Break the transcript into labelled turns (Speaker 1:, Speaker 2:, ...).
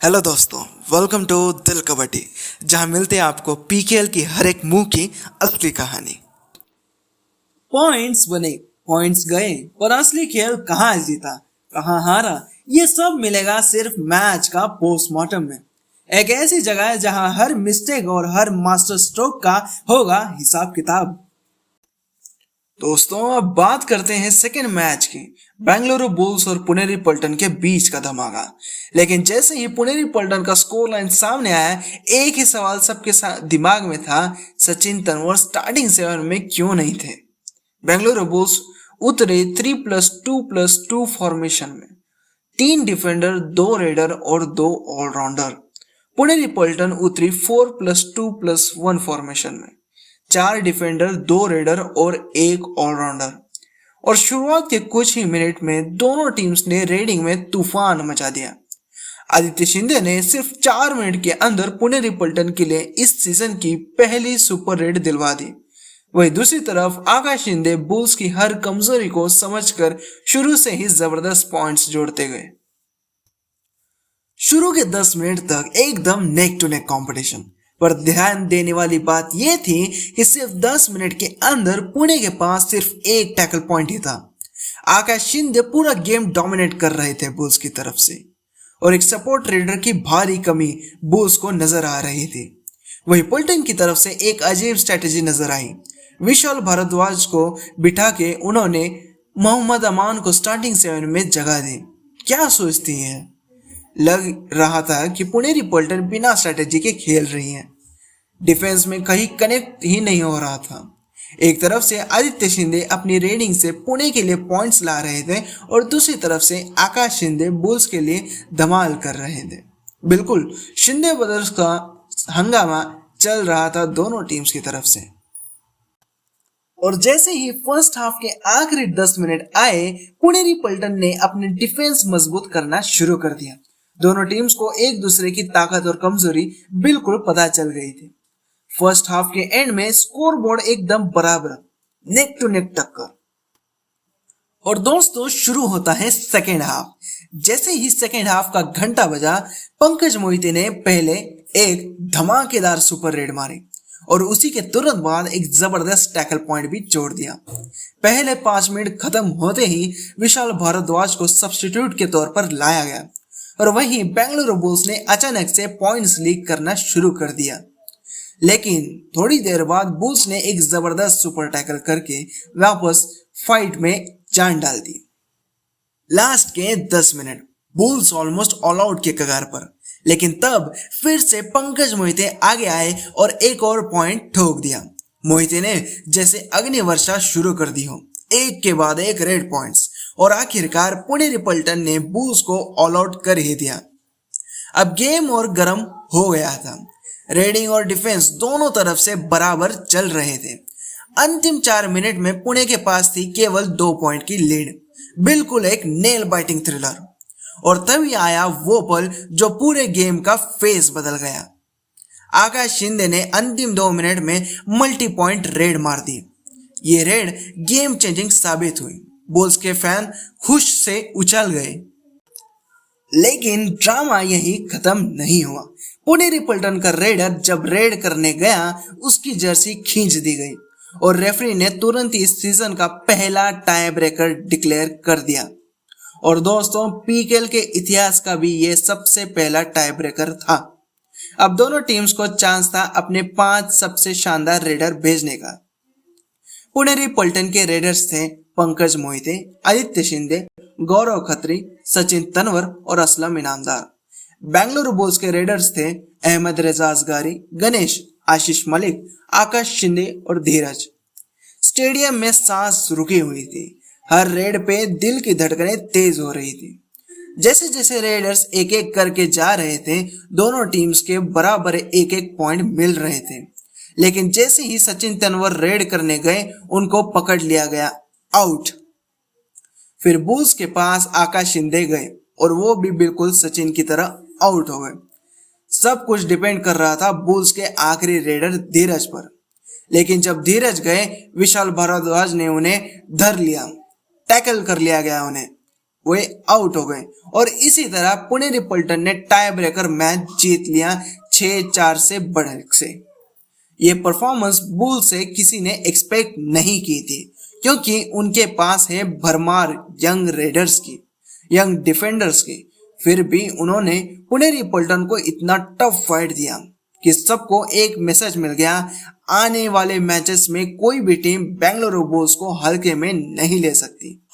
Speaker 1: Hello दोस्तों, welcome to दिल कबड्डी, जहां मिलते हैं आपको पीकेएल की हर एक मूव की असली कहानी।
Speaker 2: पॉइंट्स बने, पॉइंट्स गए, पर असली खेल कहाँ जीता, कहाँ हारा, ये सब मिलेगा सिर्फ मैच का पोस्टमार्टम में। एक ऐसी जगह है जहां हर मिस्टेक और हर मास्टर स्ट्रोक का होगा हिसाब किताब।
Speaker 1: दोस्तों, अब बात करते हैं सेकेंड मैच की, बेंगलुरु बुल्स और पुनेरी पल्टन के बीच का धमाका। लेकिन जैसे ही पुनेरी पल्टन का स्कोर लाइन सामने आया, एक ही सवाल सबके दिमाग में था, सचिन तंवर स्टार्टिंग 7 में क्यों नहीं थे। बेंगलुरु बुल्स उतरे 3+2+2 फॉर्मेशन में, 3 डिफेंडर, 2 रेडर और 2 ऑलराउंडर। पुनेरी पल्टन उतरी 4+2+1 फॉर्मेशन में, 4 डिफेंडर, 2 रेडर और 1 ऑलराउंडर। और शुरुआत के कुछ ही मिनट में दोनों टीम्स ने रेडिंग में तूफान मचा दिया। आदित्य शिंदे ने सिर्फ 4 मिनट के अंदर पुनेरी पल्टन के लिए इस सीजन की पहली सुपर रेड दिलवा दी। वहीं दूसरी तरफ आकाश शिंदे बुल्स की हर कमजोरी को समझकर शुरू से ही जबरदस्त पॉइंट्स जोड़ते गए। शुरू के 10 मिनट तक एकदम नेक टू नेक कंपटीशन, पर ध्यान देने वाली बात यह थी कि सिर्फ 10 मिनट के अंदर पुणे के पास सिर्फ एक टैकल पॉइंट ही था। आकाश शिंदे पूरा गेम डोमिनेट कर रहे थे बुल्स की तरफ से, और एक सपोर्ट रेडर की भारी कमी बुल्स को नजर आ रही थी। वहीं पल्टन की तरफ से एक अजीब स्ट्रेटेजी नजर आई। विशाल भारद्वाज को बिठा के उन्होंने मोहम्मद अमान को स्टार्टिंग 7 में जगह दी। क्या सोचती हैं? लग रहा था कि पुनेरी पल्टन बिना स्ट्रेटेजी के खेल रही है। डिफेंस में कहीं कनेक्ट ही नहीं हो रहा था। एक तरफ से आदित्य शिंदे अपनी रेडिंग से पुणे के लिए पॉइंट्स ला रहे थे, और दूसरी तरफ से आकाश शिंदे बुल्स के लिए धमाल कर रहे थे। बिल्कुल शिंदे ब्रदर्स का हंगामा चल रहा था दोनों टीम्स की तरफ से। और जैसे ही फर्स्ट हाफ के आखिरी 10 मिनट आए, पुनेरी पल्टन ने अपने डिफेंस मजबूत करना शुरू कर दिया। दोनों टीम्स को एक दूसरे की ताकत और कमजोरी बिल्कुल पता चल गई थी। फर्स्ट हाफ के एंड में स्कोर बोर्ड एकदम बराबर, नेक टू नेक टक्कर। और दोस्तों, शुरू होता है सेकेंड हाफ। जैसे ही सेकेंड हाफ का घंटा बजा, पंकज मोहिते ने पहले एक धमाकेदार सुपर रेड मारी, और उसी के तुरंत बाद एक जबरदस्त टैकल पॉइंट भी जोड़ दिया। पहले 5 मिनट खत्म होते ही विशाल भारद्वाज को सब्स्टिट्यूट के तौर पर लाया गया, और वहीं बेंगलुरु बुल्स ने अचानक से पॉइंट्स लीक करना शुरू कर दिया। लेकिन थोड़ी देर बाद बुल्स ने एक जबरदस्त सुपर टैकल करके वापस फाइट में जान डाल दी। लास्ट के 10 minute bulls almost all out के कगार पर, लेकिन तब फिर से पंकज मोहिते आगे आए और एक और पॉइंट ठोक दिया। मोहिते ने जैसे अग्नि वर्षा शुरू कर दी हो, एक के बाद एक रेड पॉइंट्स, और आखिरकार पुनेरी पल्टन ने बुल्स को ऑल आउट कर ही दिया। अब गेम और गर्म हो गया था। रेडिंग और डिफेंस दोनों तरफ से बराबर चल रहे थे। अंतिम 4 मिनट में पुणे के पास थी केवल 2 पॉइंट की लीड, बिल्कुल एक नेल बाइटिंग थ्रिलर। और तभी आया वो पल जो पूरे गेम का फेस बदल गया। आकाश शिंदे ने अंतिम 2 मिनट में मल्टी पॉइंट रेड मार दी। ये रेड गेम चेंजिंग साबित हुई। बुल्स के फैन खुश से उछल गए। लेकिन ड्रामा यही खत्म नहीं हुआ। पुनेरी पल्टन का रेडर जब रेड करने गया, उसकी जर्सी खींच दी गई, और रेफरी ने तुरंत इस सीजन का पहला टाई ब्रेकर डिक्लेयर कर दिया। और दोस्तों, पीकेएल के इतिहास का भी ये सबसे पहला टाई ब्रेकर था। अब दोनों टीम्स को चांस था अपने 5 सबसे शानदार रेडर भेजने का। पुनेरी पल्टन के रेडर्स थे पंकज मोहिते, आदित्य शिंदे, गौरव खत्री, सचिन तंवर और असलम इनामदार। बेंगलुरु बुल्स के रेडर्स थे अहमद रेजा असगारी, गणेश, आशीष मलिक, आकाश शिंदे और धीरज। स्टेडियम में सांस रुकी हुई थी। हर रेड पे दिल की धड़कनें तेज हो रही थी। जैसे जैसे रेडर्स एक एक करके जा रहे थे, दोनों टीम्स के बराबर एक एक पॉइंट मिल रहे थे। लेकिन जैसे ही सचिन तंवर रेड करने गए, उनको पकड़ लिया गया, आउट। फिर बुल्स के पास आकाश शिंदे गए, और वो भी बिल्कुल सचिन की तरह आउट हो गए। सब कुछ डिपेंड कर रहा था बुल्स के आखिरी रेडर धीरज पर। लेकिन जब धीरज गए, विशाल भारद्वाज ने उन्हें धर लिया, टैकल कर लिया गया उन्हें, वे आउट हो गए और इसी तरह पुणेरी पल्टन ने टाई ब्रेकर मैच जीत लिया 6-4 से बढ़त से। ये परफॉर्मेंस बुल से किसी ने एक्सपेक्ट नहीं की थी, क्योंकि उनके पास है भरमार यंग रेडर्स की, यंग डिफेंडर्स की। फिर भी उन्होंने पुणेरी पल्टन को इतना टफ फाइट दिया कि सबको एक मैसेज मिल गया, आने वाले मैचेस में कोई भी टीम बेंगलुरु बुल्स को हल्के में नहीं ले सकती।